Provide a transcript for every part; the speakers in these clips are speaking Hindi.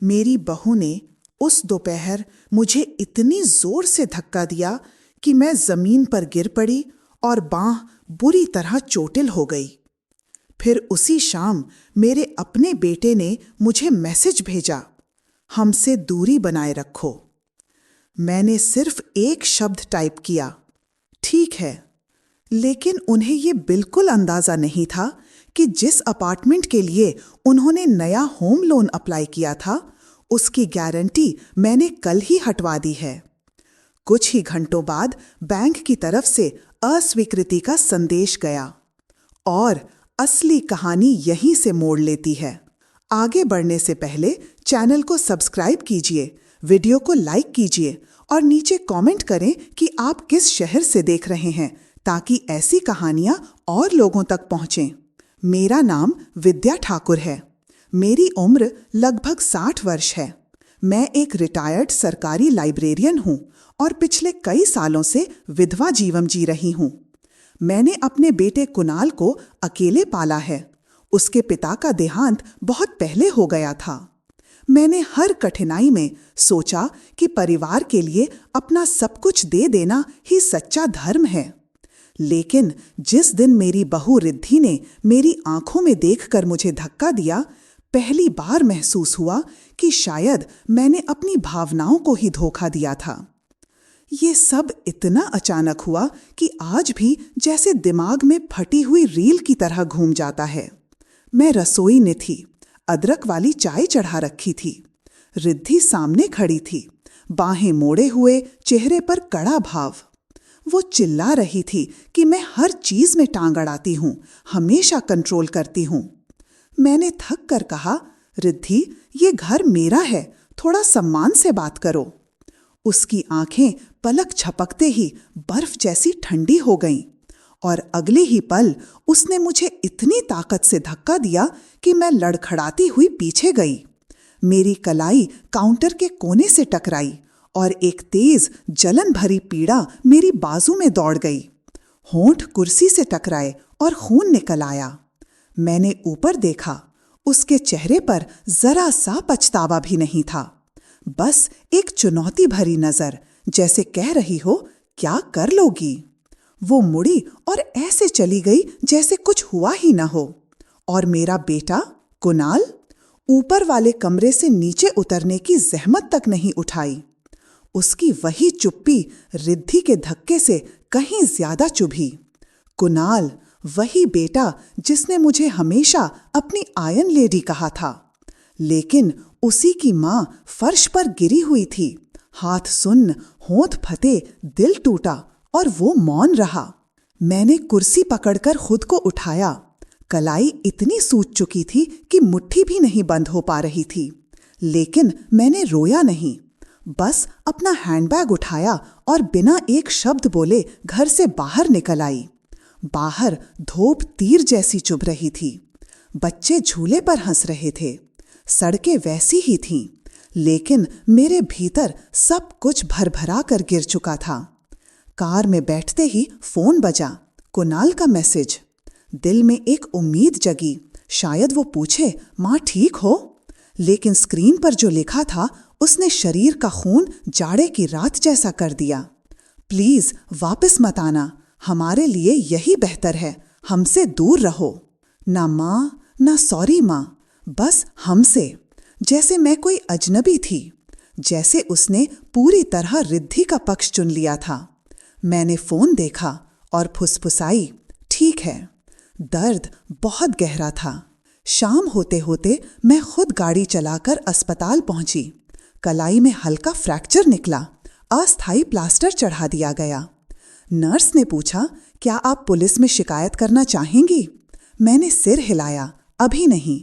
मेरी बहू ने उस दोपहर मुझे इतनी जोर से धक्का दिया कि मैं जमीन पर गिर पड़ी और बांह बुरी तरह चोटिल हो गई। फिर उसी शाम मेरे अपने बेटे ने मुझे मैसेज भेजा, हमसे दूरी बनाए रखो। मैंने सिर्फ एक शब्द टाइप किया, ठीक है, लेकिन उन्हें यह बिल्कुल अंदाजा नहीं था कि जिस अपार्टमेंट के लिए उन्होंने नया होम लोन अप्लाई किया था, उसकी गारंटी मैंने कल ही हटवा दी है। कुछ ही घंटों बाद बैंक की तरफ से अस्वीकृति का संदेश गया और असली कहानी यहीं से मोड़ लेती है। आगे बढ़ने से पहले चैनल को सब्सक्राइब कीजिए, वीडियो को लाइक कीजिए और नीचे कमेंट करें कि आप किस शहर से देख रहे हैं, ताकि ऐसी कहानियां और लोगों तक पहुंचें। मेरा नाम विद्या ठाकुर है। मेरी उम्र लगभग 60 वर्ष है। मैं एक रिटायर्ड सरकारी लाइब्रेरियन हूं और पिछले कई सालों से विधवा जीवन जी रही हूं। मैंने अपने बेटे कुणाल को अकेले पाला है। उसके पिता का देहांत बहुत पहले हो गया था। मैंने हर कठिनाई में सोचा कि परिवार के लिए अपना सब कुछ दे देना ही सच्चा धर्म है। लेकिन जिस दिन मेरी बहू रिद्धि ने मेरी आंखों में देखकर मुझे धक्का दिया, पहली बार महसूस हुआ कि शायद मैंने अपनी भावनाओं को ही धोखा दिया था। ये सब इतना अचानक हुआ कि आज भी जैसे दिमाग में फटी हुई रील की तरह घूम जाता है। मैं रसोई में थी, अदरक वाली चाय चढ़ा रखी थी। रिद्धि सामने खड़ी थी, बाहें मोड़े हुए, चेहरे पर कड़ा भाव। वो चिल्ला रही थी कि मैं हर चीज में टांग अड़ाती हूं, हमेशा कंट्रोल करती हूं। मैंने थक कर कहा, रिद्धि, ये घर मेरा है, थोड़ा सम्मान से बात करो। उसकी आंखें पलक झपकते ही बर्फ जैसी ठंडी हो गईं और अगले ही पल उसने मुझे इतनी ताकत से धक्का दिया कि मैं लड़खड़ाती हुई पीछे गई। मेरी कलाई काउंटर के कोने से टकराई और एक तेज जलन भरी पीड़ा मेरी बाजू में दौड़ गई। होंठ कुर्सी से टकराए और खून निकल आया। मैंने ऊपर देखा, उसके चेहरे पर जरा सा पछतावा भी नहीं था, बस एक चुनौती भरी नजर, जैसे कह रही हो, क्या कर लोगी। वो मुड़ी और ऐसे चली गई जैसे कुछ हुआ ही ना हो। और मेरा बेटा कुणाल ऊपर वाले कमरे से नीचे उतरने की जहमत तक नहीं उठाई। उसकी वही चुप्पी रिद्धि के धक्के से कहीं ज्यादा चुभी। कुणाल, वही बेटा जिसने मुझे हमेशा अपनी आयन लेडी कहा था, लेकिन उसी की मां फर्श पर गिरी हुई थी, हाथ सुन्न, होंठ फटे, दिल टूटा और वो मौन रहा। मैंने कुर्सी पकड़कर खुद को उठाया। कलाई इतनी सूज चुकी थी कि मुट्ठी भी नहीं बंद हो पा रही थी, लेकिन मैंने रोया नहीं, बस अपना हैंडबैग उठाया और बिना एक शब्द बोले घर से बाहर निकल आई। बाहर धूप तीर जैसी चुभ रही थी। बच्चे झूले पर हंस रहे थे। सड़कें वैसी ही थीं, लेकिन मेरे भीतर सब कुछ भरभरा कर गिर चुका था। कार में बैठते ही फोन बजा, कुणाल का मैसेज। दिल में एक उम्मीद जगी, शायद वो पूछे, माँ ठीक हो? लेकिन स्क्रीन पर जो लिखा था उसने शरीर का खून जाड़े की रात जैसा कर दिया। प्लीज वापस मत आना, हमारे लिए यही बेहतर है, हमसे दूर रहो। ना माँ, ना सॉरी माँ, बस हमसे। जैसे मैं कोई अजनबी थी, जैसे उसने पूरी तरह रिद्धि का पक्ष चुन लिया था। मैंने फोन देखा और फुसफुसाई, ठीक है। दर्द बहुत गहरा था। शाम होते होते मैं खुद गाड़ी चलाकर अस्पताल पहुंची। कलाई में हल्का फ्रैक्चर निकला, अस्थायी प्लास्टर चढ़ा दिया गया। नर्स ने पूछा, क्या आप पुलिस में शिकायत करना चाहेंगी? मैंने सिर हिलाया, अभी नहीं।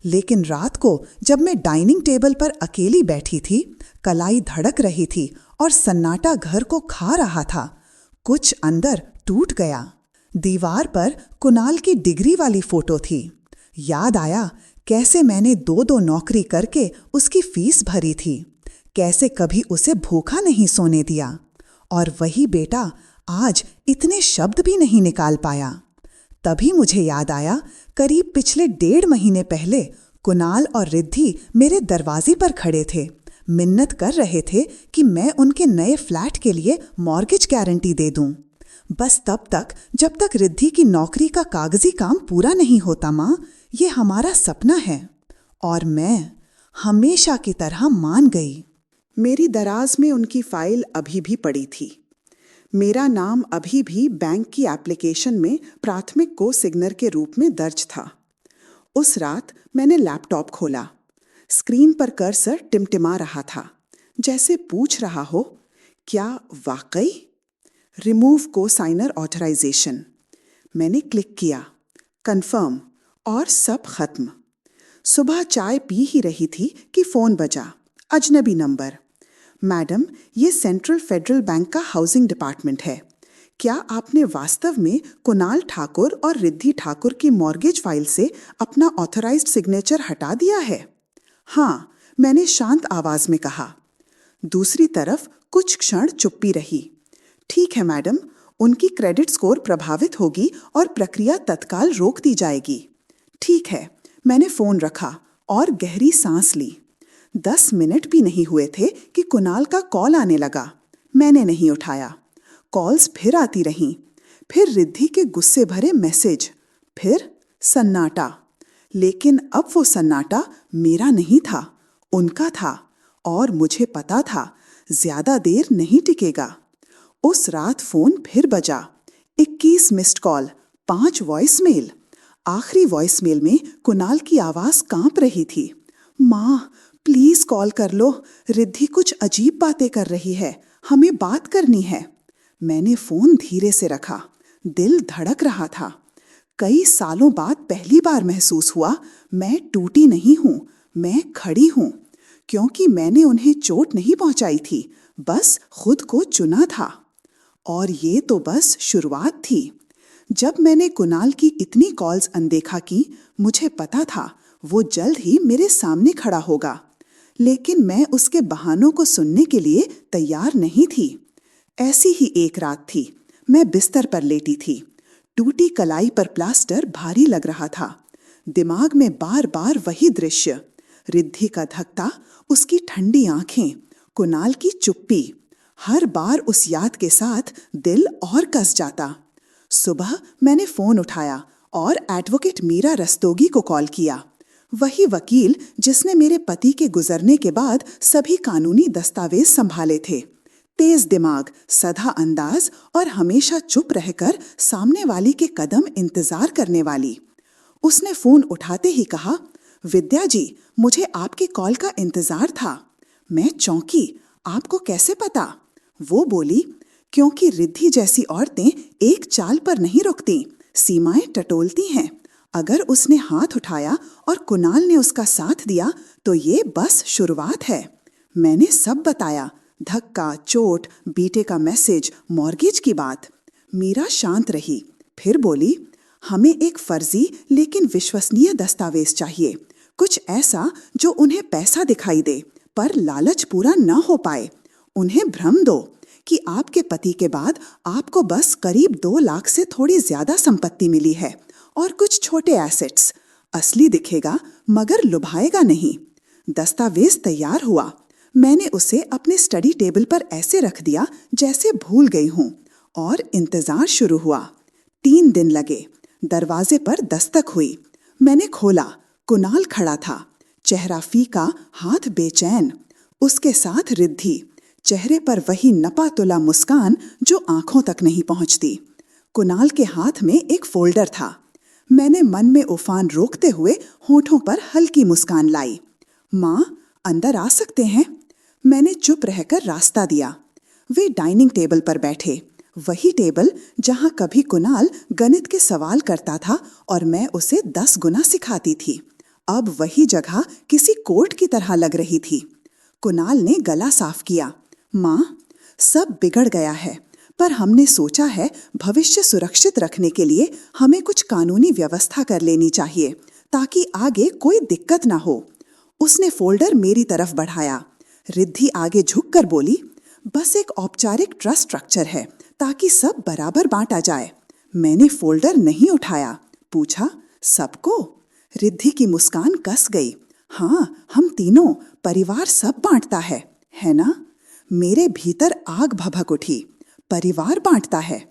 लेकिन रात को जब मैं डाइनिंग टेबल पर अकेली बैठी थी, कलाई धड़क रही थी और सन्नाटा घर को खा रहा था, कुछ अंदर टूट गया। दीवार पर कुणाल की डिग्री वाली फोटो थी। याद आया कैसे मैंने 2-2 नौकरी करके उसकी फीस भरी थी, कैसे कभी उसे भूखा नहीं सोने दिया। और वही बेटा आज इतने शब्द भी नहीं निकाल पाया। तभी मुझे याद आया, करीब पिछले 1.5 महीने पहले कुणाल और रिद्धि मेरे दरवाजे पर खड़े थे, मिन्नत कर रहे थे कि मैं उनके नए फ्लैट के लिए मॉर्गेज गारंटी दे दूं। बस तब तक जब तक रिद्धि की नौकरी का कागजी काम पूरा नहीं होता। माँ, ये हमारा सपना है। और मैं हमेशा की तरह मान गई। मेरी दराज में उनकी फाइल अभी भी पड़ी थी। मेरा नाम अभी भी बैंक की एप्लीकेशन में प्राथमिक को सिग्नर के रूप में दर्ज था। उस रात मैंने लैपटॉप खोला। स्क्रीन पर कर्सर टिमटिमा रहा था, जैसे पूछ रहा हो, क्या वाकई? रिमूव को साइनर ऑथराइजेशन। मैंने क्लिक किया, कंफर्म, और सब खत्म। सुबह चाय पी ही रही थी कि फोन बजा। अजनबी नंबर। मैडम, ये सेंट्रल फेडरल बैंक का हाउसिंग डिपार्टमेंट है। क्या आपने वास्तव में कुणाल ठाकुर और रिद्धि ठाकुर की मॉर्गेज फाइल से अपना ऑथराइज्ड सिग्नेचर हटा दिया है? हाँ, मैंने शांत आवाज में कहा। दूसरी तरफ कुछ क्षण चुप्पी रही। ठीक है मैडम, उनकी क्रेडिट स्कोर प्रभावित होगी और प्रक्रिया तत्काल रोक दी जाएगी। ठीक है। मैंने फोन रखा और गहरी सांस ली। 10 मिनट भी नहीं हुए थे कि कुणाल का कॉल आने लगा। मैंने नहीं उठाया। कॉल्स फिर आती रहीं, फिर रिद्धि के गुस्से भरे मैसेज, फिर सन्नाटा। लेकिन अब वो सन्नाटा मेरा नहीं था, उनका था, और मुझे पता था ज्यादा देर नहीं टिकेगा। उस रात फोन फिर बजा। 21 मिस्ड कॉल, 5 वॉइसमेल। आखिरी वॉइसमेल में कुणाल की आवाज कांप रही थी। माँ, प्लीज कॉल कर लो, रिद्धि कुछ अजीब बातें कर रही है, हमें बात करनी है। मैंने फोन धीरे से रखा। दिल धड़क रहा था। कई सालों बाद पहली बार महसूस हुआ, मैं टूटी नहीं हूं, मैं खड़ी हूं। क्योंकि मैंने उन्हें चोट नहीं पहुंचाई थी, बस खुद को चुना था। और ये तो बस शुरुआत थी। जब मैंने कुणाल की इतनी कॉल्स अनदेखा की, मुझे पता था वो जल्द ही मेरे सामने खड़ा होगा। लेकिन मैं उसके बहानों को सुनने के लिए तैयार नहीं थी। ऐसी ही एक रात थी। मैं बिस्तर पर लेटी थी। टूटी कलाई पर प्लास्टर भारी लग रहा था। दिमाग में बार बार वही दृश्य, रिद्धि का धक्का, उसकी ठंडी आंखें, कुणाल की चुप्पी। हर बार उस याद के साथ दिल और कस जाता। सुबह मैंने फोन उठाया और एडवोकेट मीरा रस्तोगी को कॉल किया। वही वकील जिसने मेरे पति के गुजरने के बाद सभी कानूनी दस्तावेज संभाले थे। तेज दिमाग, सधा अंदाज और हमेशा चुप रहकर सामने वाली के कदम इंतजार करने वाली। उसने फोन उठाते ही कहा, विद्या जी, मुझे आपके कॉल का इंतजार था। मैं चौंकी, आपको कैसे पता? वो बोली, क्योंकि रिद्धि जैसी औरतें एक चाल पर नहीं रुकती, सीमाएं टटोलती हैं। अगर उसने हाथ उठाया और कुणाल ने उसका साथ दिया तो ये बस शुरुआत है। मैंने सब बताया, धक्का, चोट, बीटे का मैसेज, मॉर्गेज की बात। मीरा शांत रही, फिर बोली, हमें एक फर्जी लेकिन विश्वसनीय दस्तावेज चाहिए। कुछ ऐसा जो उन्हें पैसा दिखाई दे पर लालच पूरा न हो पाए। उन्हें भ्रम दो कि आपके पति के बाद आपको बस करीब 2 लाख से थोड़ी ज्यादा संपत्ति मिली है और कुछ छोटे एसेट्स। असली दिखेगा मगर लुभाएगा नहीं। दस्तावेज तैयार हुआ। मैंने उसे अपने स्टडी टेबल पर ऐसे रख दिया जैसे भूल गई हूं, और इंतजार शुरू हुआ। 3 दिन लगे। दरवाजे पर दस्तक हुई। मैंने खोला। कुणाल खड़ा था, चेहरा फीका, हाथ बेचैन। उसके साथ रिद्धि, चेहरे पर वही नपा-तुला मुस्कान जो आंखों तक नहीं पहुंचती। कुणाल के हाथ में एक फोल्डर था। मैंने मन में उफान रोकते हुए होठों पर हल्की मुस्कान लाई। माँ, अंदर आ सकते हैं? मैंने चुप रहकर रास्ता दिया। वे डाइनिंग टेबल पर बैठे, वही टेबल जहां कभी कुणाल गणित के सवाल करता था और मैं उसे 10 गुना सिखाती थी। अब वही जगह किसी कोर्ट की तरह लग रही थी। कुणाल ने गला साफ किया। माँ, सब बिगड़ गया है, पर हमने सोचा है भविष्य सुरक्षित रखने के लिए हमें कुछ कानूनी व्यवस्था कर लेनी चाहिए ताकि आगे कोई दिक्कत ना हो। उसने फोल्डर मेरी तरफ बढ़ाया। रिद्धि आगे झुककर बोली, बस एक औपचारिक ट्रस्ट स्ट्रक्चर है ताकि सब बराबर बांटा जाए। मैंने फोल्डर नहीं उठाया। पूछा, सबको? रिद्धि की मुस्कान कस गई। हाँ, हम तीनों, परिवार सब बांटता है ना? मेरे भीतर आग भभक उठी। परिवार बांटता है।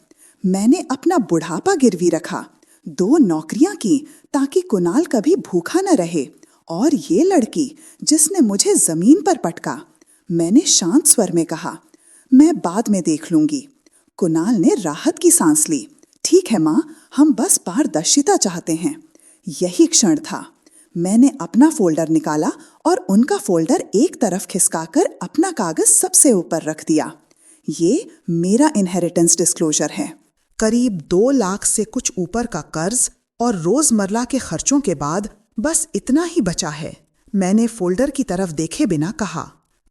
मैंने अपना बुढ़ापा गिरवी रखा, 2 नौकरियां की ताकि कुणाल कभी भूखा न रहे, और ये लड़की जिसने मुझे जमीन पर पटका। मैंने शांत स्वर में कहा, मैं बाद में देख लूंगी। कुणाल ने राहत की सांस ली। ठीक है माँ, हम बस पारदर्शिता चाहते हैं। यही क्षण था। मैंने अपना फोल्डर निकाला और उनका फोल्डर एक तरफ खिसकाकर अपना कागज सबसे ऊपर रख दिया। ये मेरा इनहेरिटेंस डिस्क्लोजर है। करीब 2 लाख से कुछ ऊपर का कर्ज और रोजमर्रा के खर्चों के बाद बस इतना ही बचा है। मैंने फोल्डर की तरफ देखे बिना कहा।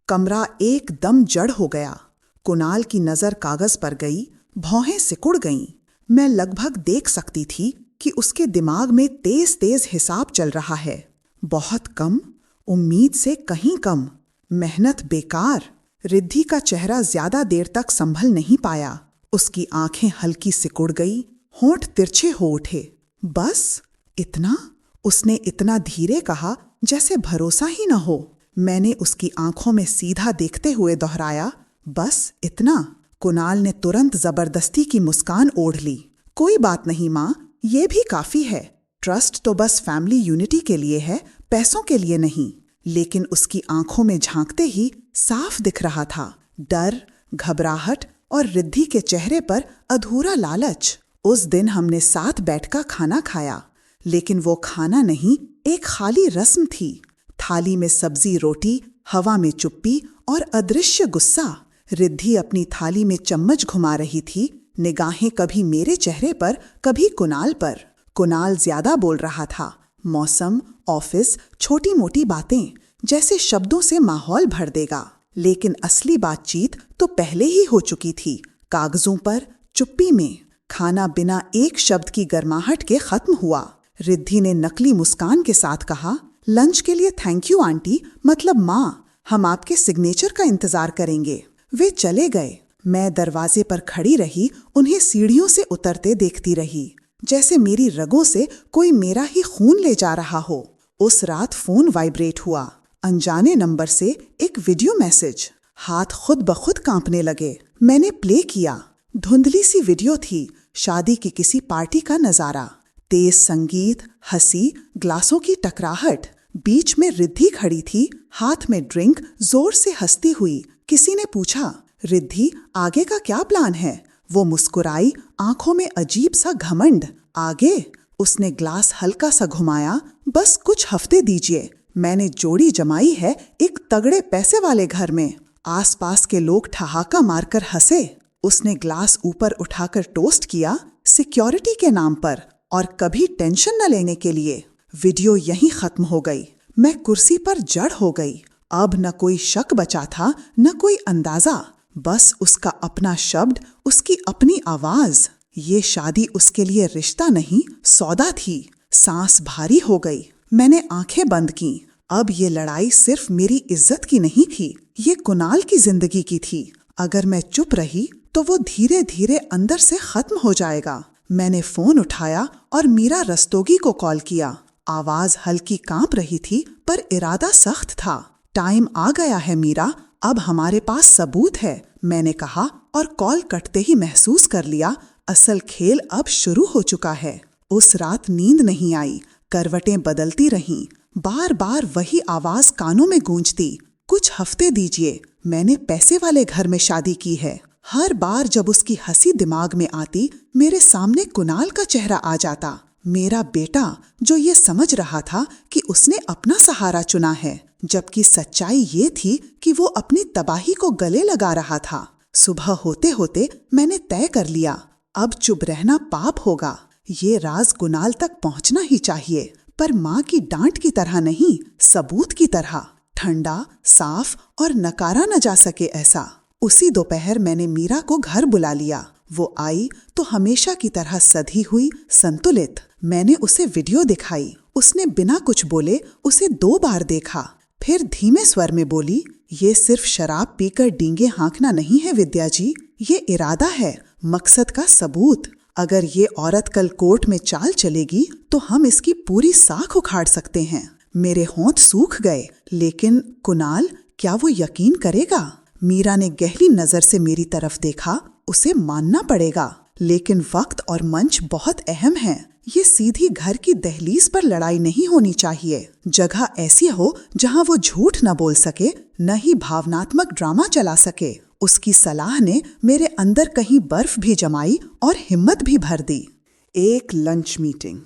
कमरा एकदम जड़ हो गया। कुणाल की नजर कागज पर गई, भौहें सिकुड़ गईं। मैं लगभग देख सकती थी कि उसके दिमाग में तेज तेज हिसाब चल रहा है। बहुत कम, उम्मीद से कहीं कम, मेहनत बेकार। रिद्धि का चेहरा ज्यादा देर तक संभल नहीं पाया। उसकी आंखें हल्की सिकुड़ गई, होंठ तिरछे हो उठे। बस इतना? उसने इतना धीरे कहा जैसे भरोसा ही न हो। मैंने उसकी आंखों में सीधा देखते हुए दोहराया, बस इतना। कुणाल ने तुरंत जबरदस्ती की मुस्कान ओढ़ ली। कोई बात नहीं माँ, ये भी काफी है। ट्रस्ट तो बस फैमिली यूनिटी के लिए है, पैसों के लिए नहीं। लेकिन उसकी आंखों में झांकते ही साफ दिख रहा था डर, घबराहट और रिद्धि के चेहरे पर अधूरा लालच। उस दिन हमने साथ बैठकर खाना खाया, लेकिन वो खाना नहीं, एक खाली रस्म थी। थाली में सब्जी रोटी, हवा में चुप्पी और अदृश्य गुस्सा। रिद्धि अपनी थाली में चम्मच घुमा रही थी, निगाहें कभी मेरे चेहरे पर, कभी कुणाल पर। कुणाल ज्यादा बोल रहा था। मौसम, ऑफिस, छोटी मोटी बातें, जैसे शब्दों से माहौल भर देगा। लेकिन असली बातचीत तो पहले ही हो चुकी थी, कागजों पर, चुप्पी में। खाना बिना एक शब्द की गर्माहट के खत्म हुआ। रिद्धि ने नकली मुस्कान के साथ कहा, लंच के लिए थैंक यू आंटी, मतलब माँ, हम आपके सिग्नेचर का इंतजार करेंगे। वे चले गए। मैं दरवाजे पर खड़ी रही, उन्हें सीढ़ियों से उतरते देखती रही, जैसे मेरी रगों से कोई मेरा ही खून ले जा रहा हो। उस रात फोन वाइब्रेट हुआ। अनजाने नंबर से एक वीडियो मैसेज। हाथ खुद ब खुद कांपने लगे। मैंने प्ले किया। धुंधली सी वीडियो थी, शादी की किसी पार्टी का नजारा। तेज संगीत, हंसी, ग्लासों की टकराहट। बीच में रिद्धि खड़ी थी, हाथ में ड्रिंक, जोर से हंसती हुई। किसी ने पूछा, रिद्धि आगे का क्या प्लान है? वो मुस्कुराई, आंखों में अजीब सा घमंड। आगे? उसने ग्लास हल्का सा घुमाया। बस कुछ हफ्ते दीजिए, मैंने जोड़ी जमाई है एक तगड़े पैसे वाले घर में। आसपास के लोग ठहाका मारकर हंसे। उसने ग्लास ऊपर उठाकर टोस्ट किया, सिक्योरिटी के नाम पर और कभी टेंशन न लेने के लिए। वीडियो यहीं खत्म हो गई। मैं कुर्सी पर जड़ हो गई। अब न कोई शक बचा था, न कोई अंदाजा, बस उसका अपना शब्द, उसकी अपनी आवाज। ये शादी उसके लिए रिश्ता नहीं, सौदा थी। सांस भारी हो गई। मैंने आंखें बंद की। अब ये लड़ाई सिर्फ मेरी इज्जत की नहीं थी, ये कुणाल की जिंदगी की थी। अगर मैं चुप रही तो वो धीरे धीरे अंदर से खत्म हो जाएगा। मैंने फोन उठाया और मीरा रस्तोगी को कॉल किया। आवाज हल्की कांप रही थी, पर इरादा सख्त था। टाइम आ गया है मीरा, अब हमारे पास सबूत है, मैंने कहा, और कॉल कटते ही महसूस कर लिया, असल खेल अब शुरू हो चुका है। उस रात नींद नहीं आई। करवटें बदलती रहीं। बार बार वही आवाज कानों में गूंजती, कुछ हफ्ते दीजिए, मैंने पैसे वाले घर में शादी की है। हर बार जब उसकी हंसी दिमाग में आती, मेरे सामने कुणाल का चेहरा आ जाता, मेरा बेटा, जो ये समझ रहा था कि उसने अपना सहारा चुना है, जबकि सच्चाई ये थी कि वो अपनी तबाही को गले लगा रहा था। सुबह होते होते मैंने तय कर लिया, अब चुप रहना पाप होगा। ये राज कुणाल तक पहुंचना ही चाहिए, पर माँ की डांट की तरह नहीं, सबूत की तरह, ठंडा, साफ और नकारा न जा सके ऐसा। उसी दोपहर मैंने मीरा को घर बुला लिया। वो आई तो हमेशा की तरह सधी हुई, संतुलित। मैंने उसे वीडियो दिखाई। उसने बिना कुछ बोले उसे 2 बार देखा, फिर धीमे स्वर में बोली, ये सिर्फ शराब पीकर डींगे हाँकना नहीं है विद्या जी, ये इरादा है, मकसद का सबूत। अगर ये औरत कल कोर्ट में चाल चलेगी तो हम इसकी पूरी साख उखाड़ सकते हैं। मेरे होंठ सूख गए। लेकिन कुणाल, क्या वो यकीन करेगा? मीरा ने गहरी नजर से मेरी तरफ देखा। उसे मानना पड़ेगा, लेकिन वक्त और मंच बहुत अहम है। ये सीधी घर की दहलीज पर लड़ाई नहीं होनी चाहिए। जगह ऐसी हो जहां वो झूठ न बोल सके, न ही भावनात्मक ड्रामा चला सके। उसकी सलाह ने मेरे अंदर कहीं बर्फ भी जमाई और हिम्मत भी भर दी। एक लंच मीटिंग,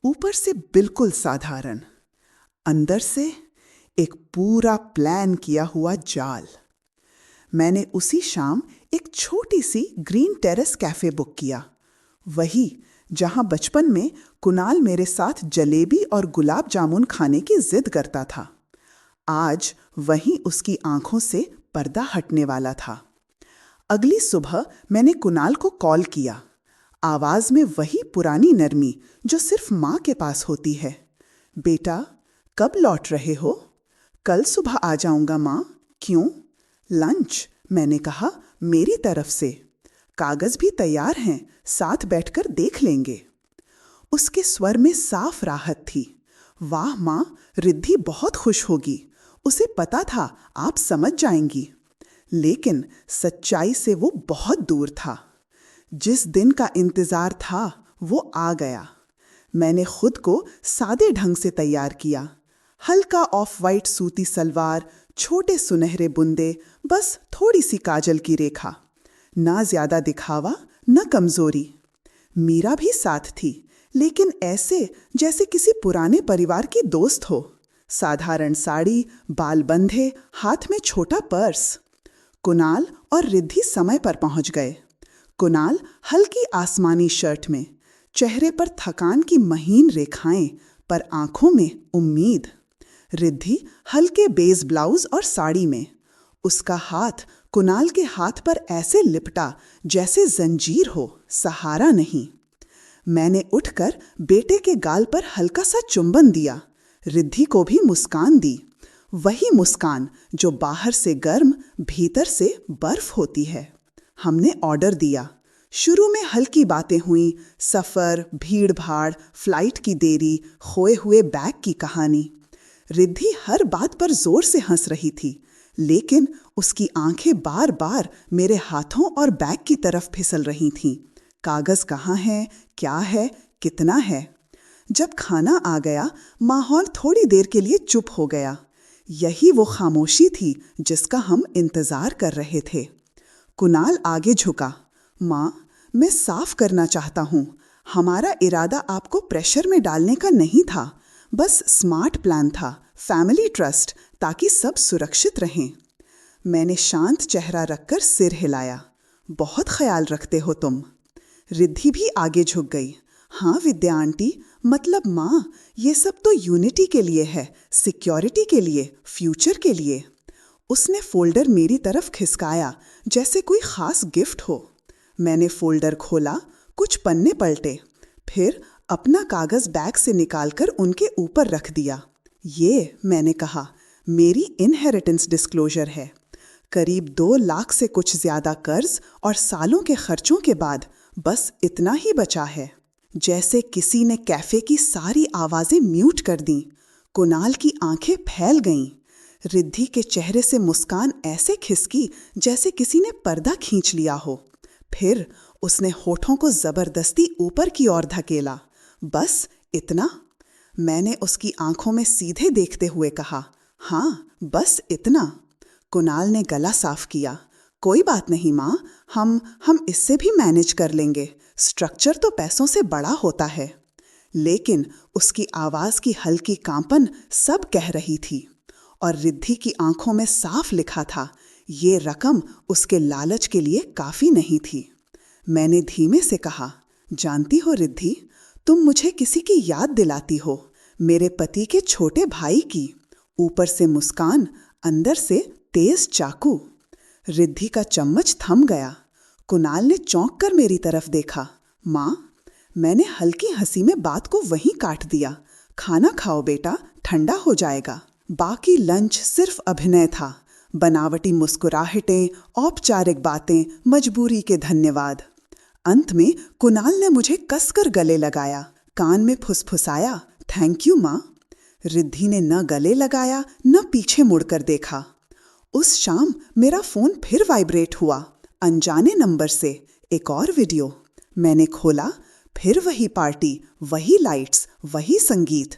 ऊपर से बिल्कुल साधारण, अंदर से एक पूरा प्लान किया हुआ जाल। मैंने उसी शाम एक छोटी सी ग्रीन टेरेस कैफे बुक किया, वही जहां बचपन में कुणाल मेरे साथ जलेबी और गुलाब जामुन खाने की जिद करता था। आज वहीं उसकी आंखों से पर्दा हटने वाला था। अगली सुबह मैंने कुणाल को कॉल किया, आवाज में वही पुरानी नरमी जो सिर्फ माँ के पास होती है। बेटा, कब लौट रहे हो? कल सुबह आ जाऊंगा माँ। क्यों? लंच, मैंने कहा, मेरी तरफ से। कागज भी तैयार हैं, साथ बैठकर देख लेंगे। उसके स्वर में साफ राहत थी। वाह माँ, रिद्धि बहुत खुश होगी। उसे पता था आप समझ जाएंगी। लेकिन सच्चाई से वो बहुत दूर था। जिस दिन का इंतजार था वो आ गया। मैंने खुद को सादे ढंग से तैयार किया। हल्का ऑफ वाइट सूती सलवार, छोटे सुनहरे बुंदे, बस थोड़ी सी काजल की रेखा। ना ज्यादा दिखावा, न कमजोरी। मीरा भी साथ थी, लेकिन ऐसे जैसे किसी पुराने परिवार की दोस्त हो। साधारण साड़ी, बाल बंधे, हाथ में छोटा पर्स। कुणाल और रिद्धि समय पर पहुंच गए। कुणाल हल्की आसमानी शर्ट में, चेहरे पर थकान की महीन रेखाएं, पर आंखों में उम्मीद। रिद्धि हल्के बेस ब्लाउज और साड़ी में। उसका हाथ कुणाल के हाथ पर ऐसे लिपटा जैसे जंजीर हो, सहारा नहीं। मैंने उठकर बेटे के गाल पर हल्का सा चुंबन दिया। रिद्धि को भी मुस्कान दी, वही मुस्कान जो बाहर से गर्म, भीतर से बर्फ होती है। हमने ऑर्डर दिया। शुरू में हल्की बातें हुई, सफर, भीड़ भाड़, फ्लाइट की देरी, खोए हुए बैग की कहानी। रिद्धि हर बात पर जोर से हंस रही थी, लेकिन उसकी आंखें बार बार मेरे हाथों और बैग की तरफ फिसल रही थीं। कागज कहाँ है, क्या है, कितना है? जब खाना आ गया, माहौल थोड़ी देर के लिए चुप हो गया। यही वो खामोशी थी जिसका हम इंतजार कर रहे थे। कुणाल आगे झुका। माँ, मैं साफ करना चाहता हूँ। हमारा इरादा आपको प्रेशर में डालने का नहीं था, बस स्मार्ट प्लान था, फैमिली ट्रस्ट, ताकि सब सुरक्षित रहें। मैंने शांत चेहरा रखकर सिर हिलाया। बहुत ख्याल रखते हो तुम। रिद्धि भी आगे झुक गई। हाँ विद्या आंटी, मतलब माँ, ये सब तो यूनिटी के लिए है, सिक्योरिटी के लिए, फ्यूचर के लिए। उसने फोल्डर मेरी तरफ खिसकाया जैसे कोई खास गिफ्ट हो। मैंने फोल्डर खोला, कुछ पन्ने पलटे, फिर अपना कागज बैग से निकालकर उनके ऊपर रख दिया। ये, मैंने कहा, मेरी इनहेरिटेंस डिस्क्लोजर है। करीब 2 लाख से कुछ ज्यादा कर्ज और सालों के खर्चों के बाद बस इतना ही बचा है। जैसे किसी ने कैफे की सारी आवाजें म्यूट कर दी। कुणाल की आंखें फैल गईं। रिद्धि के चेहरे से मुस्कान ऐसे खिसकी जैसे किसी ने पर्दा खींच लिया हो। फिर उसने होठों को जबरदस्ती ऊपर की ओर धकेला। बस इतना? मैंने उसकी आंखों में सीधे देखते हुए कहा, हाँ, बस इतना। कुणाल ने गला साफ किया। कोई बात नहीं माँ, हम इससे भी मैनेज कर लेंगे। स्ट्रक्चर तो पैसों से बड़ा होता है। लेकिन उसकी आवाज की हल्की कांपन सब कह रही थी, और रिद्धि की आंखों में साफ लिखा था, ये रकम उसके लालच के लिए काफी नहीं थी। मैंने धीमे से कहा, जानती हो रिद्धि, तुम मुझे किसी की याद दिलाती हो, मेरे पति के छोटे भाई की। ऊपर से मुस्कान, अंदर से तेज चाकू। रिद्धि का चम्मच थम गया। कुणाल ने चौंक कर मेरी तरफ देखा। माँ, मैंने हल्की हंसी में बात को वहीं काट दिया। खाना खाओ बेटा, ठंडा हो जाएगा। बाकी लंच सिर्फ अभिनय था। बनावटी मुस्कुराहटें, औपचारिक बातें, मजबूरी के धन्यवाद। अंत में कुणाल ने मुझे कसकर गले लगाया, कान में फुसफुसाया, थैंक यू माँ। रिद्धि ने न गले लगाया न पीछे मुड़कर देखा। उस शाम मेरा फोन फिर वाइब्रेट हुआ, अनजाने नंबर से एक और वीडियो। मैंने खोला, फिर वही पार्टी, वही लाइट्स, वही संगीत।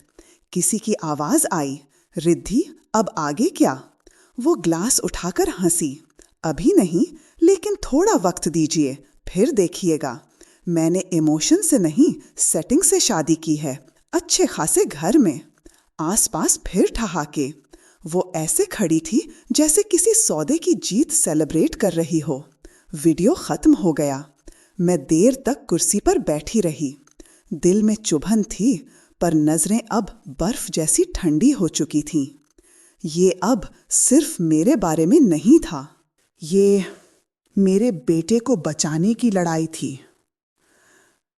किसी की आवाज आई, रिद्धि अब आगे क्या? वो ग्लास उठाकर हंसी, अभी नहीं, लेकिन थोड़ा वक्त दीजिए, फिर देखिएगा। मैंने इमोशन से नहीं, सेटिंग से शादी की है, अच्छे खासे घर में। आसपास फिर ठहाके। वो ऐसे खड़ी थी जैसे किसी सौदे की जीत सेलिब्रेट कर रही हो। वीडियो खत्म हो गया। मैं देर तक कुर्सी पर बैठी रही। दिल में चुभन थी, पर नजरें अब बर्फ जैसी ठंडी हो चुकी थीं। ये अब सिर्फ मेरे बारे में नहीं था, ये मेरे बेटे को बचाने की लड़ाई थी।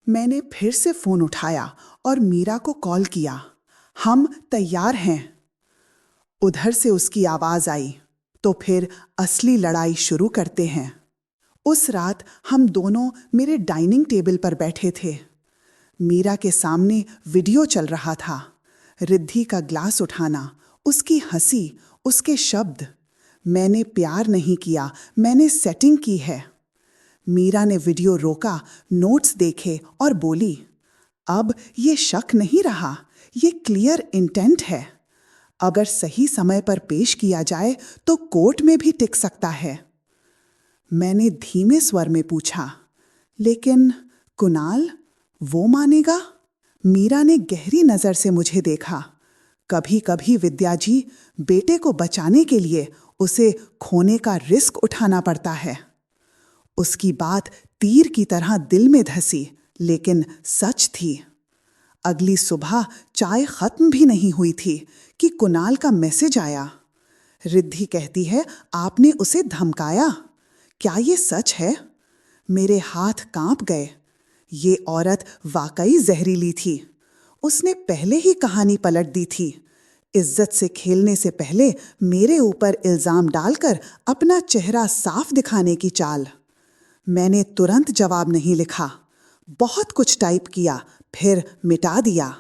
मैंने फिर से फोन उठाया और मीरा को कॉल किया। हम तैयार हैं। उधर से उसकी आवाज आई, तो फिर असली लड़ाई शुरू करते हैं। उस रात हम दोनों मेरे डाइनिंग टेबल पर बैठे थे। मीरा के सामने वीडियो चल रहा था। रिद्धि का ग्लास उठाना, उसकी हंसी, उसके शब्द। मैंने प्यार नहीं किया, मैंने सेटिंग की है। मीरा ने वीडियो रोका, नोट्स देखे और बोली, अब ये शक नहीं रहा, ये क्लियर इंटेंट है। अगर सही समय पर पेश किया जाए तो कोर्ट में भी टिक सकता है। मैंने धीमे स्वर में पूछा, लेकिन कुणाल, वो मानेगा? मीरा ने गहरी नजर से मुझे देखा। कभी कभी विद्या जी, बेटे को बचाने के लिए उसे खोने का रिस्क उठाना पड़ता है। उसकी बात तीर की तरह दिल में धसी, लेकिन सच थी। अगली सुबह चाय खत्म भी नहीं हुई थी कि कुणाल का मैसेज आया। रिद्धि कहती है, आपने उसे धमकाया। क्या ये सच है? मेरे हाथ कांप गए। ये औरत वाकई जहरीली थी। उसने पहले ही कहानी पलट दी थी। इज्जत से खेलने से पहले मेरे ऊपर इल्जाम डालकर अपना चेहरा साफ दिखाने की चाल। मैंने तुरंत जवाब नहीं लिखा। बहुत कुछ टाइप किया, फिर मिटा दिया।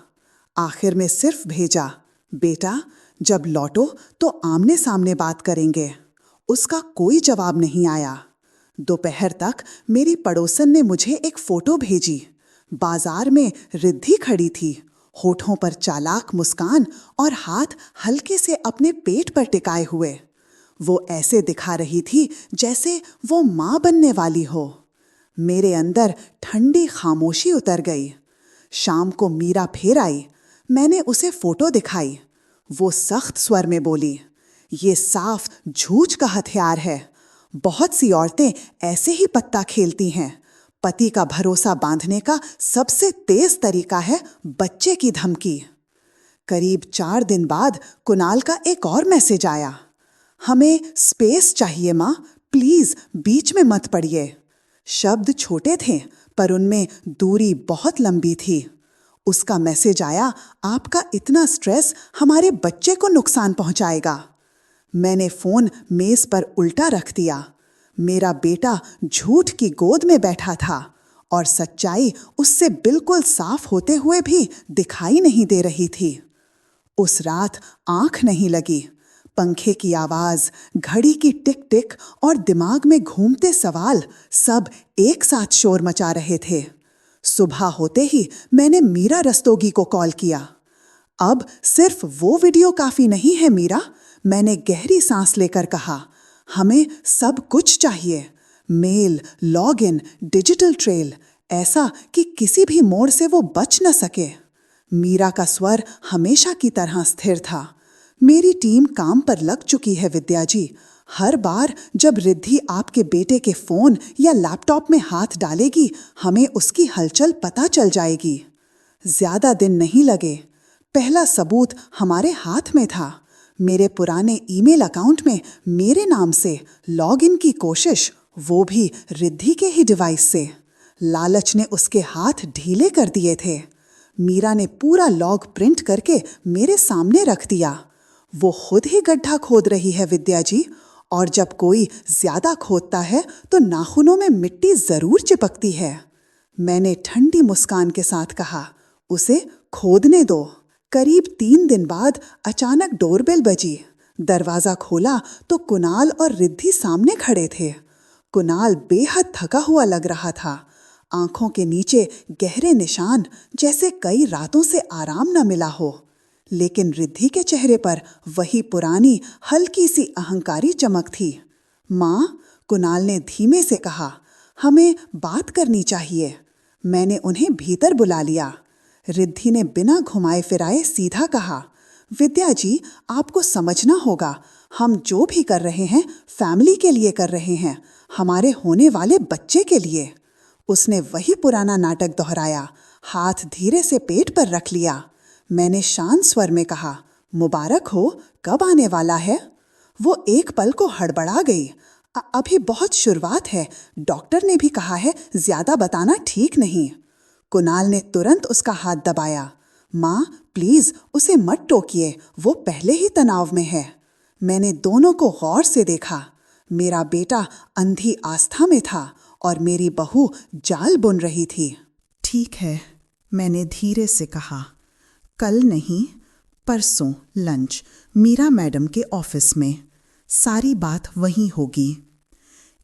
आखिर में सिर्फ भेजा, बेटा जब लौटो तो आमने सामने बात करेंगे। उसका कोई जवाब नहीं आया। दोपहर तक मेरी पड़ोसन ने मुझे एक फोटो भेजी। बाजार में रिद्धि खड़ी थी, होठों पर चालाक मुस्कान और हाथ हल्के से अपने पेट पर टिकाए हुए। वो ऐसे दिखा रही थी जैसे वो मां बनने वाली हो। मेरे अंदर ठंडी खामोशी उतर गई। शाम को मीरा फिर आई। मैंने उसे फोटो दिखाई। वो सख्त स्वर में बोली, ये साफ झूठ का हथियार है। बहुत सी औरतें ऐसे ही पत्ता खेलती हैं। पति का भरोसा बांधने का सबसे तेज तरीका है बच्चे की धमकी। करीब 4 दिन बाद कुणाल का एक और मैसेज आया, हमें स्पेस चाहिए माँ, प्लीज बीच में मत पड़िए। शब्द छोटे थे, पर उनमें दूरी बहुत लंबी थी। उसका मैसेज आया, आपका इतना स्ट्रेस हमारे बच्चे को नुकसान पहुंचाएगा। मैंने फोन मेज पर उल्टा रख दिया। मेरा बेटा झूठ की गोद में बैठा था और सच्चाई उससे बिल्कुल साफ होते हुए भी दिखाई नहीं दे रही थी। उस रात आंख नहीं लगी। पंखे की आवाज, घड़ी की टिक टिक और दिमाग में घूमते सवाल सब एक साथ शोर मचा रहे थे। सुबह होते ही मैंने मीरा रस्तोगी को कॉल किया। अब सिर्फ वो वीडियो काफी नहीं है मीरा, मैंने गहरी सांस लेकर कहा, हमें सब कुछ चाहिए। मेल, लॉगिन, डिजिटल ट्रेल, ऐसा कि किसी भी मोड़ से वो बच न सके। मीरा का स्वर हमेशा की तरह स्थिर था। मेरी टीम काम पर लग चुकी है विद्या जी। हर बार जब रिद्धि आपके बेटे के फोन या लैपटॉप में हाथ डालेगी, हमें उसकी हलचल पता चल जाएगी। ज्यादा दिन नहीं लगे। पहला सबूत हमारे हाथ में था। मेरे पुराने ईमेल अकाउंट में मेरे नाम से लॉगिन की कोशिश, वो भी रिद्धि के ही डिवाइस से। लालच ने उसके हाथ ढीले कर दिए थे। मीरा ने पूरा लॉग प्रिंट करके मेरे सामने रख दिया। वो खुद ही गड्ढा खोद रही है विद्या जी, और जब कोई ज्यादा खोदता है तो नाखूनों में मिट्टी जरूर चिपकती है। मैंने ठंडी मुस्कान के साथ कहा, उसे खोदने दो। करीब 3 दिन बाद अचानक डोरबेल बजी। दरवाजा खोला तो कुणाल और रिद्धि सामने खड़े थे। कुणाल बेहद थका हुआ लग रहा था। आंखों के नीचे गहरे निशान, जैसे कई रातों से आराम न मिला हो। लेकिन रिद्धि के चेहरे पर वही पुरानी हल्की सी अहंकारी चमक थी। माँ, कुणाल ने धीमे से कहा, हमें बात करनी चाहिए। मैंने उन्हें भीतर बुला लिया। रिद्धि ने बिना घुमाए फिराए सीधा कहा, विद्या जी, आपको समझना होगा, हम जो भी कर रहे हैं फैमिली के लिए कर रहे हैं, हमारे होने वाले बच्चे के लिए। उसने वही पुराना नाटक दोहराया, हाथ धीरे से पेट पर रख लिया। मैंने शांत स्वर में कहा, मुबारक हो, कब आने वाला है? वो एक पल को हड़बड़ा गई। अभी बहुत शुरुआत है, डॉक्टर ने भी कहा है ज्यादा बताना ठीक नहीं। कुणाल ने तुरंत उसका हाथ दबाया। माँ, प्लीज उसे मत टोकिए, वो पहले ही तनाव में है। मैंने दोनों को गौर से देखा। मेरा बेटा अंधी आस्था में था और मेरी बहू जाल बुन रही थी। ठीक है, मैंने धीरे से कहा, कल नहीं, परसों लंच मीरा मैडम के ऑफिस में। सारी बात वहीं होगी।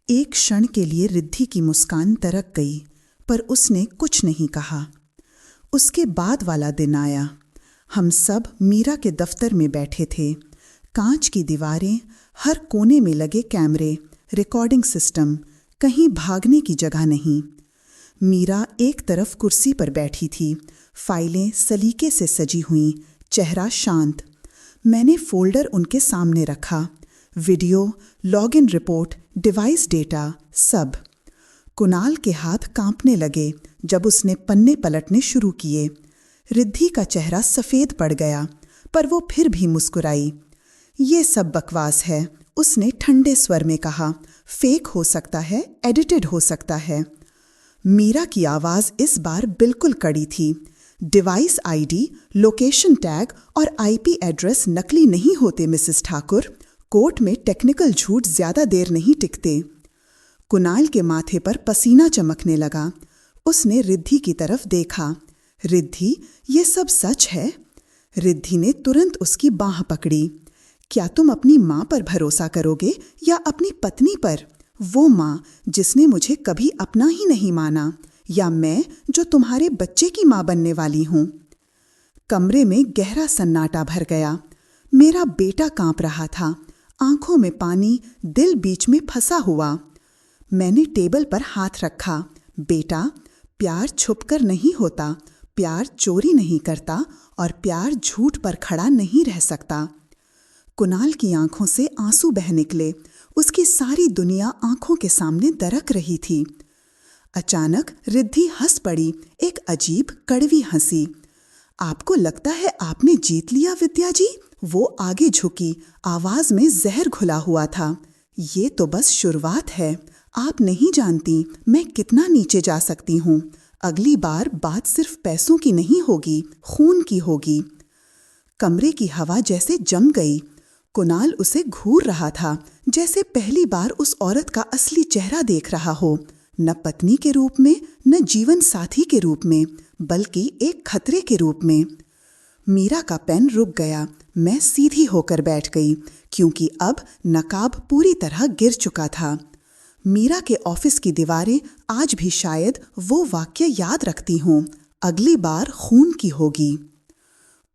एक क्षण के लिए रिद्धि की मुस्कान तरक गई, पर उसने कुछ नहीं कहा। उसके बाद वाला दिन आया। हम सब मीरा के दफ्तर में बैठे थे। कांच की दीवारें, हर कोने में लगे कैमरे, रिकॉर्डिंग सिस्टम, कहीं भागने की जगह नहीं। मीरा एक तरफ कुर्सी पर बैठी थी, फाइलें सलीके से सजी हुईं, चेहरा शांत। मैंने फोल्डर उनके सामने रखा, video, login report, device data, सब। कुणाल के हाथ कांपने लगे जब उसने पन्ने पलटने शुरू किए। रिद्धि का चेहरा सफ़ेद पड़ गया, पर वो फिर भी मुस्कुराई। ये सब बकवास है, उसने ठंडे स्वर में कहा, फेक हो सकता है, एडिटेड हो सकता है। मीरा की आवाज़ इस बार बिल्कुल कड़ी थी। डिवाइस आईडी, लोकेशन टैग और आईपी एड्रेस नकली नहीं होते मिसेस ठाकुर। कोर्ट में टेक्निकल झूठ ज्यादा देर नहीं टिकते। कुणाल के माथे पर पसीना चमकने लगा। उसने रिद्धि की तरफ देखा। रिद्धि, ये सब सच है? रिद्धि ने तुरंत उसकी बांह पकड़ी। क्या तुम अपनी माँ पर भरोसा करोगे या अपनी पत्नी पर? वो माँ जिसने मुझे कभी अपना ही नहीं माना, या मैं जो तुम्हारे बच्चे की माँ बनने वाली हूँ? कमरे में गहरा सन्नाटा भर गया। मेरा बेटा कांप रहा था, आंखों में पानी, दिल बीच में फंसा हुआ। मैंने टेबल पर हाथ रखा। बेटा, प्यार छुपकर नहीं होता, प्यार चोरी नहीं करता और प्यार झूठ पर खड़ा नहीं रह सकता। कुणाल की आंखों से आंसू बह निकले। उसकी सारी दुनिया आंखों के सामने दरक रही थी। अचानक रिद्धि हंस पड़ी, एक अजीब कड़वी हंसी। आपको लगता है आपने जीत लिया विद्या जी? वो आगे झुकी, आवाज में जहर घुला हुआ था। ये तो बस शुरुआत है। आप नहीं जानती मैं कितना नीचे जा सकती हूँ। अगली बार बात सिर्फ पैसों की नहीं होगी, खून की होगी। कमरे की हवा जैसे जम गई। कुणाल उसे घूर रहा था, जैसे पहली बार उस औरत का असली चेहरा देख रहा हो, न पत्नी के रूप में, न जीवन साथी के रूप में, बल्कि एक खतरे के रूप में। मीरा का पेन रुक गया। मैं सीधी होकर बैठ गई, क्योंकि अब नकाब पूरी तरह गिर चुका था। मीरा के ऑफिस की दीवारें आज भी शायद वो वाक्य याद रखती हों, अगली बार खून की होगी।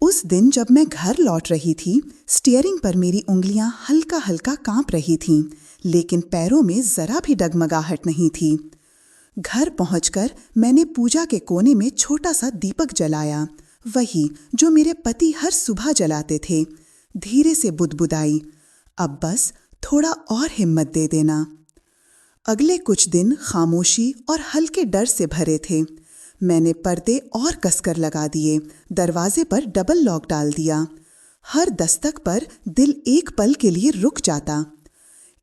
उस दिन जब मैं घर लौट रही थी, स्टीयरिंग पर मेरी उंगलियां हल्का हल्का कांप रही थीं, लेकिन पैरों में जरा भी डगमगाहट नहीं थी। घर पहुंचकर मैंने पूजा के कोने में छोटा सा दीपक जलाया, वही जो मेरे पति हर सुबह जलाते थे। धीरे से बुदबुदाई, अब बस थोड़ा और हिम्मत दे देना। अगले कुछ दिन खामोशी और हल्के डर से भरे थे। मैंने पर्दे और कसकर लगा दिए, दरवाजे पर डबल लॉक डाल दिया। हर दस्तक पर दिल एक पल के लिए रुक जाता।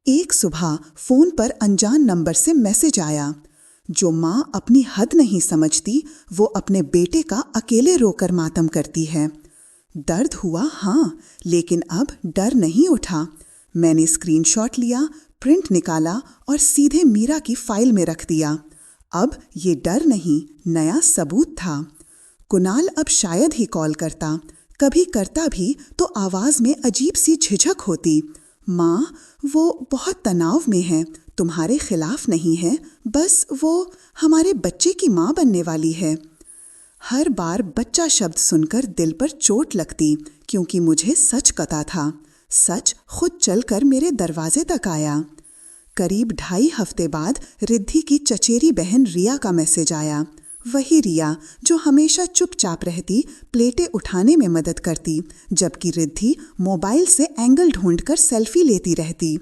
एक सुबह फोन पर अनजान नंबर से मैसेज आया। जो माँ अपनी हद नहीं समझती, वो अपने बेटे का अकेले रोकर मातम करती है। दर्द हुआ हाँ, लेकिन अब डर नहीं उठा। मैंने स्क्रीनशॉट लिया, प्रिंट निकाला और सीधे मीरा की फाइल में रख दिया। अब ये डर नहीं, नया सबूत था। कुणाल अब शायद ही कॉल करता, कभी करता भी तो आवाज में अजीब सी झिझक होती। माँ, वो बहुत तनाव में है, तुम्हारे खिलाफ नहीं है, बस वो हमारे बच्चे की माँ बनने वाली है। हर बार बच्चा शब्द सुनकर दिल पर चोट लगती, क्योंकि मुझे सच पता था। सच खुद चलकर मेरे दरवाजे तक आया। करीब 2.5 हफ्ते बाद रिद्धि की चचेरी बहन रिया का मैसेज आया। वही रिया जो हमेशा चुपचाप रहती, प्लेटें उठाने में मदद करती, जबकि रिद्धि मोबाइल से एंगल ढूंढकर सेल्फी लेती रहती।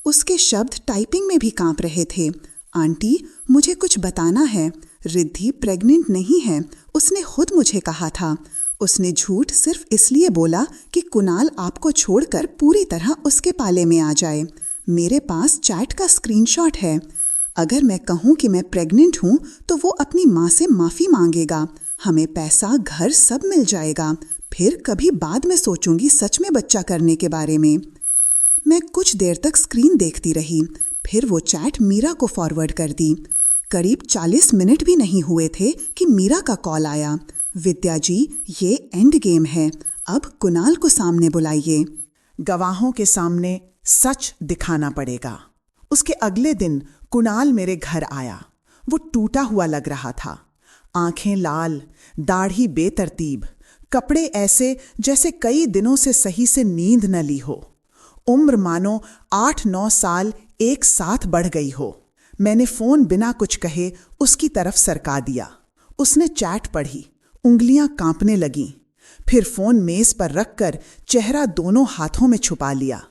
उसके शब्द टाइपिंग में भी कांप रहे थे। आंटी, मुझे कुछ बताना है। रिद्धि प्रेग्नेंट नहीं है, उसने खुद मुझे कहा था। उसने झूठ सिर्फ इसलिए बोला कि कुणाल आपको छोड़कर पूरी तरह उसके पाले में आ जाए। मेरे पास चैट का स्क्रीनशॉट है। अगर मैं कहूँ कि मैं प्रेग्नेंट हूँ तो वो अपनी माँ से माफ़ी मांगेगा। हमें पैसा, घर सब मिल जाएगा। फिर कभी बाद में सोचूंगी सच में बच्चा करने के बारे में। मैं कुछ देर तक स्क्रीन देखती रही, फिर वो चैट मीरा को फॉरवर्ड कर दी। करीब 40 मिनट भी नहीं हुए थे कि मीरा का कॉल आया। विद्या जी, ये एंड गेम है, अब कुणाल को सामने बुलाइए। गवाहों के सामने सच दिखाना पड़ेगा। उसके अगले दिन कुणाल मेरे घर आया। वो टूटा हुआ लग रहा था, आंखें लाल, दाढ़ी बेतरतीब, कपड़े ऐसे जैसे कई दिनों से सही से नींद न ली हो। उम्र मानो 8-9 साल एक साथ बढ़ गई हो। मैंने फोन बिना कुछ कहे उसकी तरफ सरका दिया। उसने चैट पढ़ी, उंगलियां कांपने लगीं। फिर फोन मेज पर रखकर चेहरा दोनों हाथों में छुपा लिया।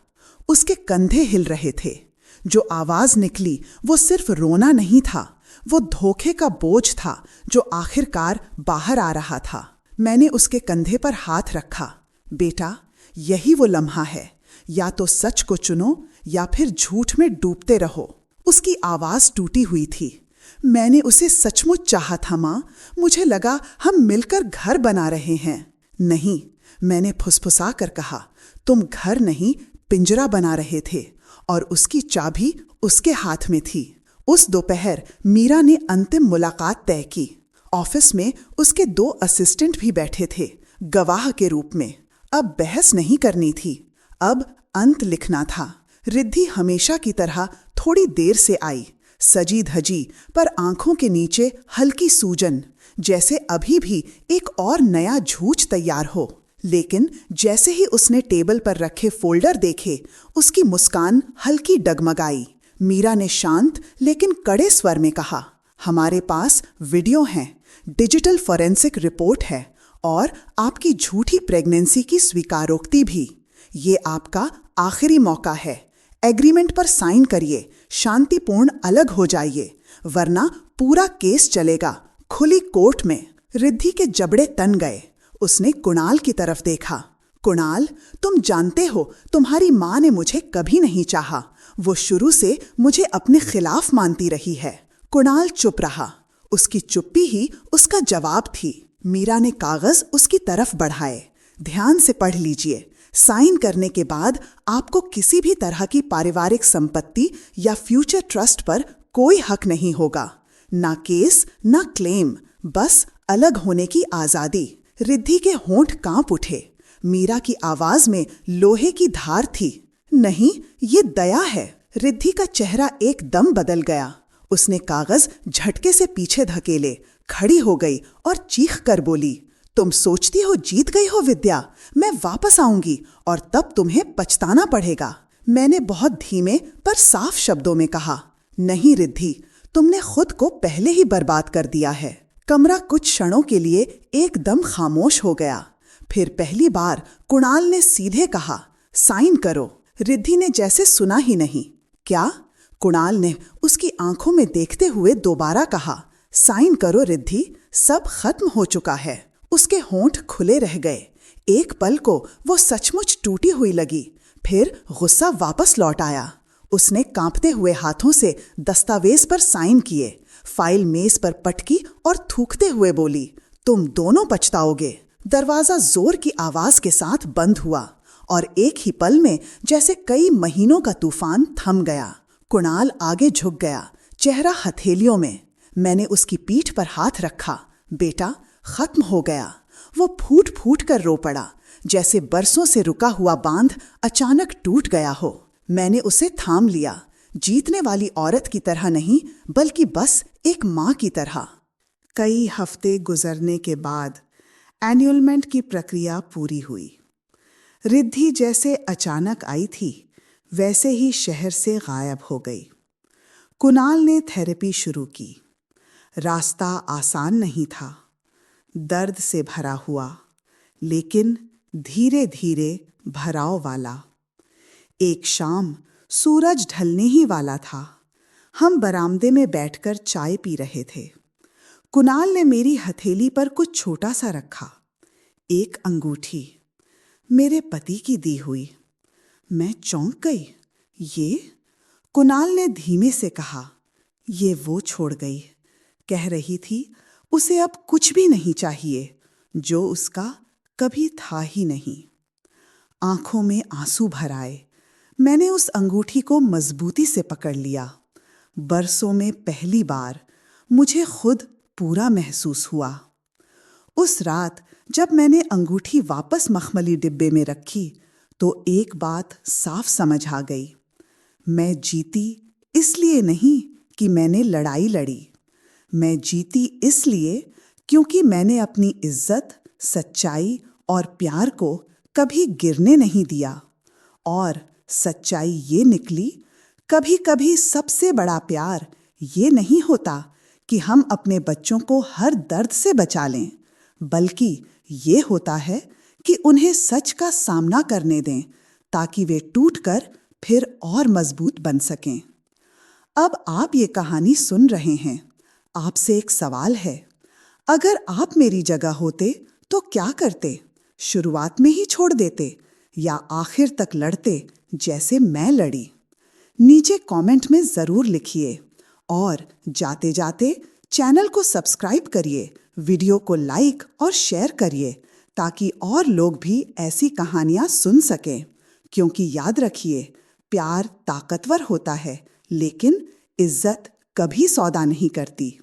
उसके कंधे हिल रहे थे। जो आवाज निकली वो सिर्फ रोना नहीं था, वो धोखे का बोझ था जो आखिरकार बाहर आ रहा था। मैंने उसके कंधे पर हाथ रखा। बेटा, यही वो लम्हा है, या तो सच को चुनो या फिर झूठ में डूबते रहो। उसकी आवाज टूटी हुई थी। मैंने उसे सचमुच चाहा था माँ, मुझे लगा हम मिलकर घर बना रहे हैं। नहीं, मैंने फुसफुसा कर कहा, तुम घर नहीं पिंजरा बना रहे थे, और उसकी चाबी उसके हाथ में थी। उस दोपहर मीरा ने अंतिम मुलाकात तय की। ऑफिस में उसके 2 असिस्टेंट भी बैठे थे, गवाह के रूप में। अब बहस नहीं करनी थी, अब अंत लिखना था। रिद्धि हमेशा की तरह थोड़ी देर से आई, सजी धजी, पर आंखों के नीचे हल्की सूजन, जैसे अभी भी एक और नया झूठ तैयार हो। लेकिन जैसे ही उसने टेबल पर रखे फोल्डर देखे, उसकी मुस्कान हल्की डगमगाई। मीरा ने शांत लेकिन कड़े स्वर में कहा, हमारे पास वीडियो हैं, डिजिटल फॉरेंसिक रिपोर्ट है, और आपकी झूठी प्रेगनेंसी की स्वीकारोक्ति भी। ये आपका आखिरी मौका है। एग्रीमेंट पर साइन करिए, शांतिपूर्ण अलग हो जाइए, वरना पूरा केस चलेगा खुली कोर्ट में। रिद्धि के जबड़े तन गए। उसने कुणाल की तरफ देखा। कुणाल, तुम जानते हो तुम्हारी माँ ने मुझे कभी नहीं चाहा। वो शुरू से मुझे अपने खिलाफ मानती रही है। कुणाल चुप रहा। उसकी चुप्पी ही उसका जवाब थी। मीरा ने कागज उसकी तरफ बढ़ाए। ध्यान से पढ़ लीजिए। साइन करने के बाद आपको किसी भी तरह की पारिवारिक संपत्ति या फ्यूचर ट्रस्ट पर कोई हक नहीं होगा। ना केस, ना क्लेम, बस अलग होने की आजादी। रिद्धि के होंठ कांप उठे। मीरा की आवाज में लोहे की धार थी। नहीं, ये दया है। रिद्धि का चेहरा एकदम बदल गया। उसने कागज झटके से पीछे धकेले, खड़ी हो गई और चीख कर बोली, तुम सोचती हो जीत गई हो विद्या? मैं वापस आऊंगी और तब तुम्हें पछताना पड़ेगा। मैंने बहुत धीमे पर साफ शब्दों में कहा, नहीं रिद्धि, तुमने खुद को पहले ही बर्बाद कर दिया है। कमरा कुछ क्षणों के लिए एकदम खामोश हो गया। फिर पहली बार कुणाल ने सीधे कहा, साइन करो। रिद्धि ने जैसे सुना ही नहीं। क्या? कुणाल ने उसकी आंखों में देखते हुए दोबारा कहा, साइन करो रिद्धि, सब खत्म हो चुका है। उसके होंठ खुले रह गए। एक पल को वो सचमुच टूटी हुई लगी, फिर गुस्सा वापस लौट आया। उसने कांपते हुए हाथों से दस्तावेज पर साइन किए, फाइल मेज पर पटकी और थूकते हुए बोली, तुम दोनों पछताओगे। दरवाजा जोर की आवाज के साथ बंद हुआ और एक ही पल में जैसे कई महीनों का तूफान थम गया। कुणाल आगे झुक गया, चेहरा हथेलियों में। मैंने उसकी पीठ पर हाथ रखा। बेटा, खत्म हो गया। वो फूट फूट कर रो पड़ा, जैसे बरसों से रुका हुआ बांध अचानक टूट गया हो। मैंने उसे थाम लिया, जीतने वाली औरत की तरह नहीं, बल्कि बस एक माँ की तरह। कई हफ्ते गुजरने के बाद एन्युअलमेंट की प्रक्रिया पूरी हुई। रिद्धि जैसे अचानक आई थी, वैसे ही शहर से गायब हो गई। कुणाल ने थेरेपी शुरू की। रास्ता आसान नहीं था, दर्द से भरा हुआ, लेकिन धीरे धीरे भराव वाला। एक शाम सूरज ढलने ही वाला था। हम बरामदे में बैठकर चाय पी रहे थे। कुणाल ने मेरी हथेली पर कुछ छोटा सा रखा, एक अंगूठी, मेरे पति की दी हुई। मैं चौंक गई। ये? कुणाल ने धीमे से कहा, ये वो छोड़ गई। कह रही थी उसे अब कुछ भी नहीं चाहिए, जो उसका कभी था ही नहीं। आंखों में आंसू भर आए। मैंने उस अंगूठी को मजबूती से पकड़ लिया। बरसों में पहली बार मुझे खुद पूरा महसूस हुआ। उस रात जब मैंने अंगूठी वापस मखमली डिब्बे में रखी, तो एक बात साफ समझ आ गई। मैं जीती इसलिए नहीं कि मैंने लड़ाई लड़ी। मैं जीती इसलिए क्योंकि मैंने अपनी इज्जत, सच्चाई और प्यार को कभी गिरने नहीं दिया। और सच्चाई ये निकली, कभी कभी सबसे बड़ा प्यार ये नहीं होता कि हम अपने बच्चों को हर दर्द से बचा लें, बल्कि ये होता है कि उन्हें सच का सामना करने दें, ताकि वे टूटकर फिर और मजबूत बन सकें। अब आप ये कहानी सुन रहे हैं। आपसे एक सवाल है, अगर आप मेरी जगह होते तो क्या करते? शुरुआत में ही छोड़ देते या आखिर तक लड़ते जैसे मैं लड़ी? नीचे कमेंट में ज़रूर लिखिए और जाते जाते चैनल को सब्सक्राइब करिए, वीडियो को लाइक और शेयर करिए, ताकि और लोग भी ऐसी कहानियाँ सुन सकें। क्योंकि याद रखिए, प्यार ताकतवर होता है, लेकिन इज्जत कभी सौदा नहीं करती।